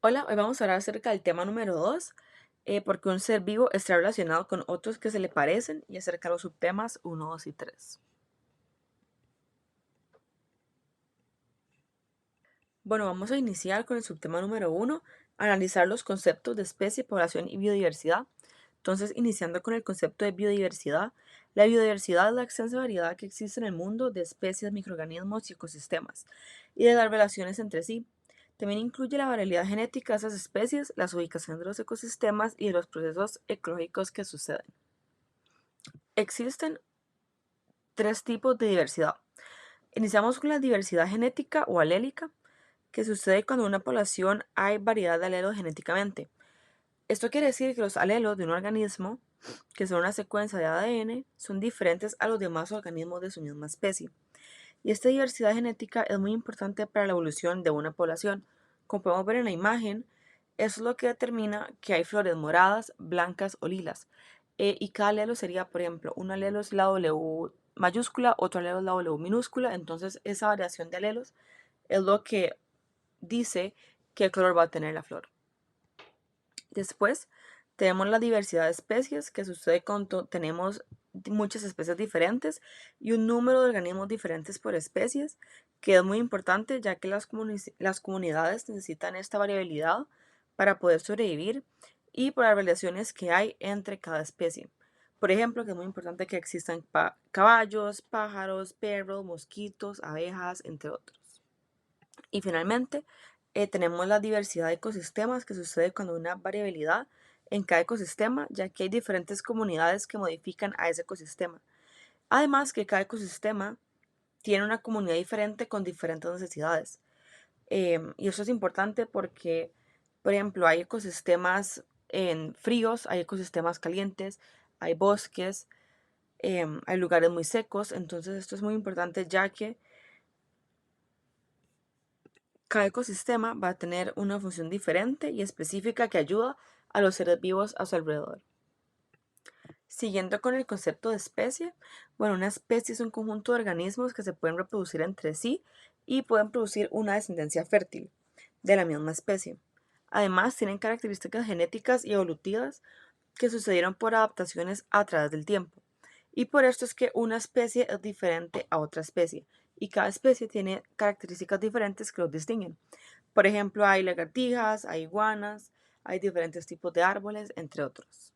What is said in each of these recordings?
Hola, hoy vamos a hablar acerca del tema número 2, porque un ser vivo está relacionado con otros que se le parecen y acerca de los subtemas uno, 2 y 3. Bueno, vamos a iniciar con el subtema número 1, analizar los conceptos de especie, población y biodiversidad. Entonces, iniciando con el concepto de biodiversidad, la biodiversidad es la extensa variedad que existe en el mundo de especies, microorganismos y ecosistemas, y de las relaciones entre sí. También incluye la variabilidad genética de esas especies, las ubicaciones de los ecosistemas y de los procesos ecológicos que suceden. Existen tres tipos de diversidad. Iniciamos con la diversidad genética o alélica, que sucede cuando en una población hay variedad de alelos genéticamente. Esto quiere decir que los alelos de un organismo, que son una secuencia de ADN, son diferentes a los demás organismos de su misma especie. Y esta diversidad genética es muy importante para la evolución de una población. Como podemos ver en la imagen, eso es lo que determina que hay flores moradas, blancas o lilas. Y cada alelo sería, por ejemplo, un alelo es la W mayúscula, otro alelo es la W minúscula. Entonces, esa variación de alelos es lo que dice qué color va a tener la flor. Después tenemos la diversidad de especies, que sucede cuando tenemos muchas especies diferentes y un número de organismos diferentes por especies, que es muy importante ya que las comunidades necesitan esta variabilidad para poder sobrevivir y por las relaciones que hay entre cada especie. Por ejemplo, que es muy importante que existan caballos, pájaros, perros, mosquitos, abejas, entre otros. Y finalmente, tenemos la diversidad de ecosistemas, que sucede cuando hay una variabilidad en cada ecosistema, ya que hay diferentes comunidades que modifican a ese ecosistema. Además que cada ecosistema tiene una comunidad diferente con diferentes necesidades. Y eso es importante porque, por ejemplo, hay ecosistemas en fríos, hay ecosistemas calientes, hay bosques, hay lugares muy secos. Entonces esto es muy importante ya que cada ecosistema va a tener una función diferente y específica que ayuda a los seres vivos a su alrededor. Siguiendo con el concepto de especie, bueno, una especie es un conjunto de organismos que se pueden reproducir entre sí y pueden producir una descendencia fértil de la misma especie. Además, tienen características genéticas y evolutivas que sucedieron por adaptaciones a través del tiempo. Y por esto es que una especie es diferente a otra especie y cada especie tiene características diferentes que los distinguen. Por ejemplo, hay lagartijas, hay iguanas, hay diferentes tipos de árboles, entre otros.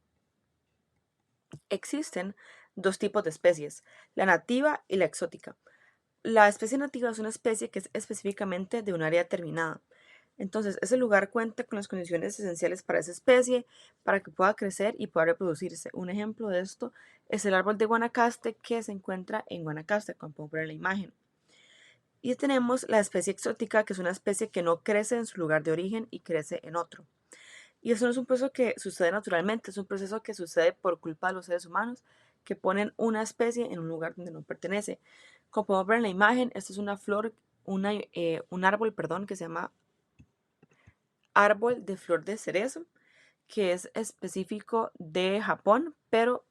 Existen dos tipos de especies, la nativa y la exótica. La especie nativa es una especie que es específicamente de un área determinada. Entonces, ese lugar cuenta con las condiciones esenciales para esa especie, para que pueda crecer y pueda reproducirse. Un ejemplo de esto es el árbol de Guanacaste que se encuentra en Guanacaste, como pueden ver en la imagen. Y tenemos la especie exótica, que es una especie que no crece en su lugar de origen y crece en otro. Y eso no es un proceso que sucede naturalmente, es un proceso que sucede por culpa de los seres humanos que ponen una especie en un lugar donde no pertenece. Como podemos ver en la imagen, esta es una flor, un árbol, perdón, que se llama árbol de flor de cerezo, que es específico de Japón, pero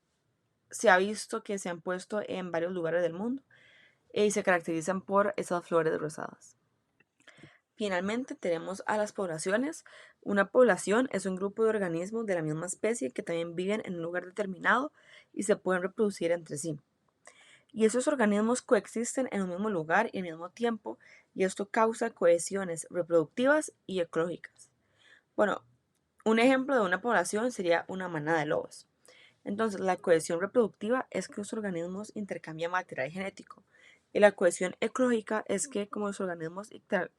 se ha visto que se han puesto en varios lugares del mundo y se caracterizan por esas flores rosadas. Finalmente tenemos a las poblaciones. Una población es un grupo de organismos de la misma especie que también viven en un lugar determinado y se pueden reproducir entre sí. Y esos organismos coexisten en un mismo lugar y al mismo tiempo, y esto causa cohesiones reproductivas y ecológicas. Bueno, un ejemplo de una población sería una manada de lobos. Entonces, la cohesión reproductiva es que los organismos intercambian material genético. Y la cohesión ecológica es que como los organismos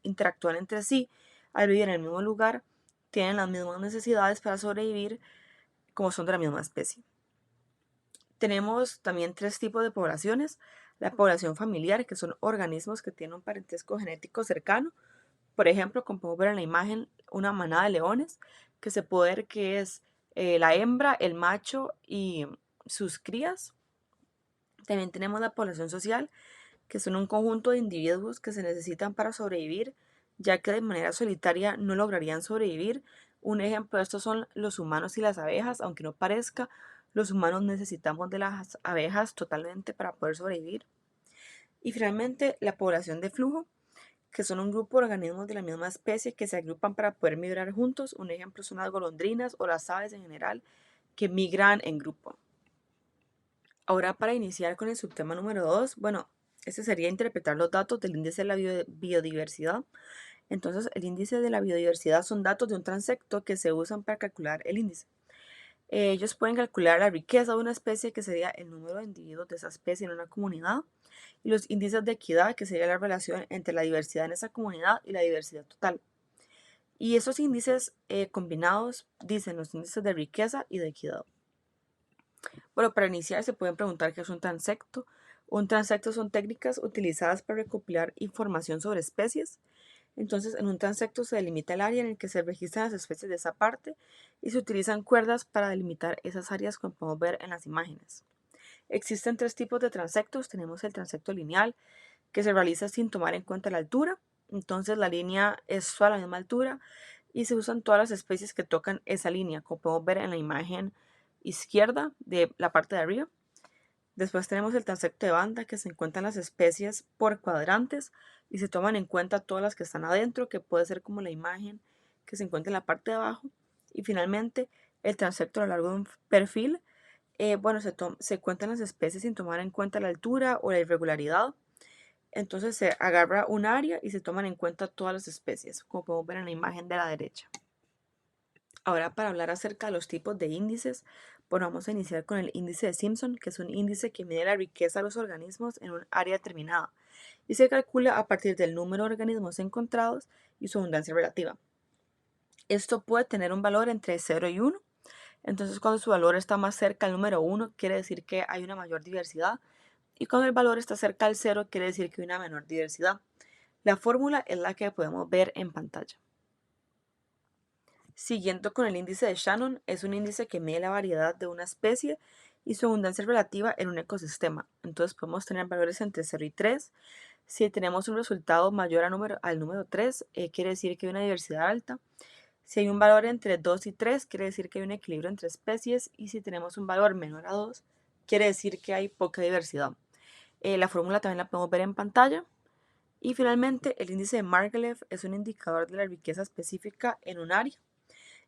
interactúan entre sí, al vivir en el mismo lugar, tienen las mismas necesidades para sobrevivir como son de la misma especie. Tenemos también tres tipos de poblaciones. La población familiar, que son organismos que tienen un parentesco genético cercano. Por ejemplo, como podemos ver en la imagen, una manada de leones, que se puede ver que es la hembra, el macho y sus crías. También tenemos la población social, que son un conjunto de individuos que se necesitan para sobrevivir, ya que de manera solitaria no lograrían sobrevivir. Un ejemplo de esto son los humanos y las abejas, aunque no parezca, los humanos necesitamos de las abejas totalmente para poder sobrevivir. Y finalmente, la población de flujo, que son un grupo de organismos de la misma especie que se agrupan para poder migrar juntos. Un ejemplo son las golondrinas o las aves en general que migran en grupo. Ahora, para iniciar con el subtema número 2, bueno, este sería interpretar los datos del índice de la biodiversidad. Entonces, el índice de la biodiversidad son datos de un transecto que se usan para calcular el índice. Ellos pueden calcular la riqueza de una especie, que sería el número de individuos de esa especie en una comunidad, y los índices de equidad, que sería la relación entre la diversidad en esa comunidad y la diversidad total. Y esos índices combinados dicen los índices de riqueza y de equidad. Bueno, para iniciar se pueden preguntar qué es un transecto. Un transecto son técnicas utilizadas para recopilar información sobre especies. Entonces, en un transecto se delimita el área en el que se registran las especies de esa parte y se utilizan cuerdas para delimitar esas áreas, como podemos ver en las imágenes. Existen tres tipos de transectos. Tenemos el transecto lineal, que se realiza sin tomar en cuenta la altura. Entonces, la línea es toda a la misma altura y se usan todas las especies que tocan esa línea, como podemos ver en la imagen izquierda de la parte de arriba. Después tenemos el transecto de banda, que se encuentran las especies por cuadrantes y se toman en cuenta todas las que están adentro, que puede ser como la imagen que se encuentra en la parte de abajo. Y finalmente, el transecto a lo largo de un perfil. Bueno, se cuentan las especies sin tomar en cuenta la altura o la irregularidad. Entonces se agarra un área y se toman en cuenta todas las especies, como podemos ver en la imagen de la derecha. Ahora, para hablar acerca de los tipos de índices, bueno, vamos a iniciar con el índice de Simpson, que es un índice que mide la riqueza de los organismos en un área determinada y se calcula a partir del número de organismos encontrados y su abundancia relativa. Esto puede tener un valor entre 0 y 1. Entonces, cuando su valor está más cerca al número 1, quiere decir que hay una mayor diversidad, y cuando el valor está cerca al 0, quiere decir que hay una menor diversidad. La fórmula es la que podemos ver en pantalla. Siguiendo con el índice de Shannon, es un índice que mide la variedad de una especie y su abundancia relativa en un ecosistema. Entonces podemos tener valores entre 0 y 3. Si tenemos un resultado mayor al número 3, quiere decir que hay una diversidad alta. Si hay un valor entre 2 y 3, quiere decir que hay un equilibrio entre especies. Y si tenemos un valor menor a 2, quiere decir que hay poca diversidad. La fórmula también la podemos ver en pantalla. Y finalmente, el índice de Margalef es un indicador de la riqueza específica en un área,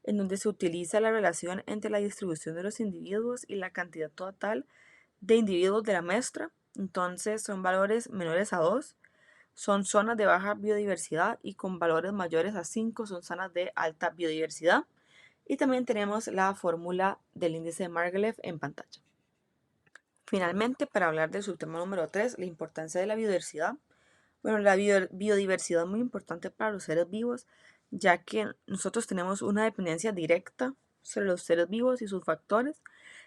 en donde se utiliza la relación entre la distribución de los individuos y la cantidad total de individuos de la muestra. Entonces son valores menores a 2, son zonas de baja biodiversidad, y con valores mayores a 5 son zonas de alta biodiversidad. Y también tenemos la fórmula del índice de Margalef en pantalla. Finalmente, para hablar del subtema número 3, la importancia de la biodiversidad. Bueno, la biodiversidad es muy importante para los seres vivos, ya que nosotros tenemos una dependencia directa sobre los seres vivos y sus factores.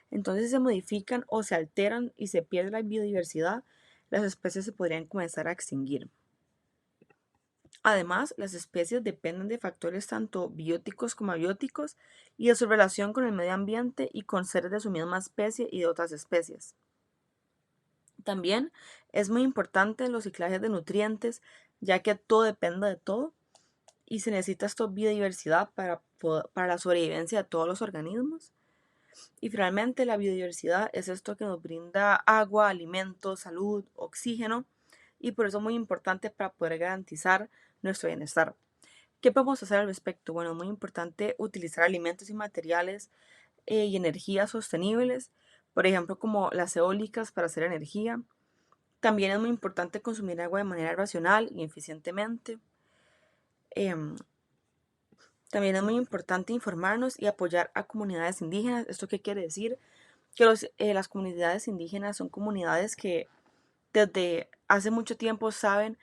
Entonces, si se modifican o se alteran y se pierde la biodiversidad, las especies se podrían comenzar a extinguir. Además, las especies dependen de factores tanto bióticos como abióticos y de su relación con el medio ambiente y con seres de su misma especie y de otras especies. También es muy importante los ciclajes de nutrientes, ya que todo depende de todo y se necesita esta biodiversidad para la sobrevivencia de todos los organismos. Y finalmente, la biodiversidad es esto que nos brinda agua, alimentos, salud, oxígeno, y por eso es muy importante para poder garantizar nuestro bienestar. ¿Qué podemos hacer al respecto? Bueno, es muy importante utilizar alimentos y materiales y energías sostenibles, por ejemplo, como las eólicas para hacer energía. También es muy importante consumir agua de manera racional y eficientemente. Em, También es muy importante informarnos y apoyar a comunidades indígenas. ¿Esto qué quiere decir? Que las comunidades indígenas son comunidades que desde hace mucho tiempo saben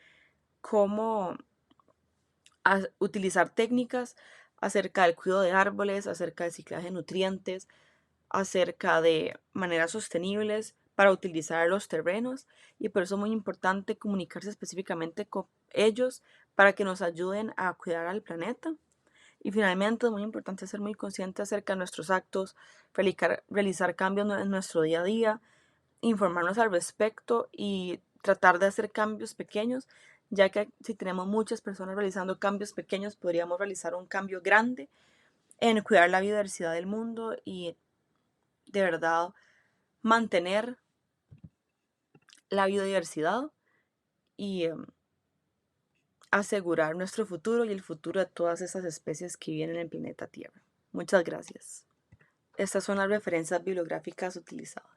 cómo utilizar técnicas acerca del cuidado de árboles, acerca del ciclaje de nutrientes, acerca de maneras sostenibles para utilizar los terrenos, y por eso es muy importante comunicarse específicamente con ellos para que nos ayuden a cuidar al planeta. Y finalmente es muy importante ser muy consciente acerca de nuestros actos, realizar cambios en nuestro día a día, informarnos al respecto y tratar de hacer cambios pequeños, ya que si tenemos muchas personas realizando cambios pequeños, podríamos realizar un cambio grande en cuidar la biodiversidad del mundo y de verdad mantener la biodiversidad y asegurar nuestro futuro y el futuro de todas esas especies que viven en el planeta Tierra. Muchas gracias. Estas son las referencias bibliográficas utilizadas.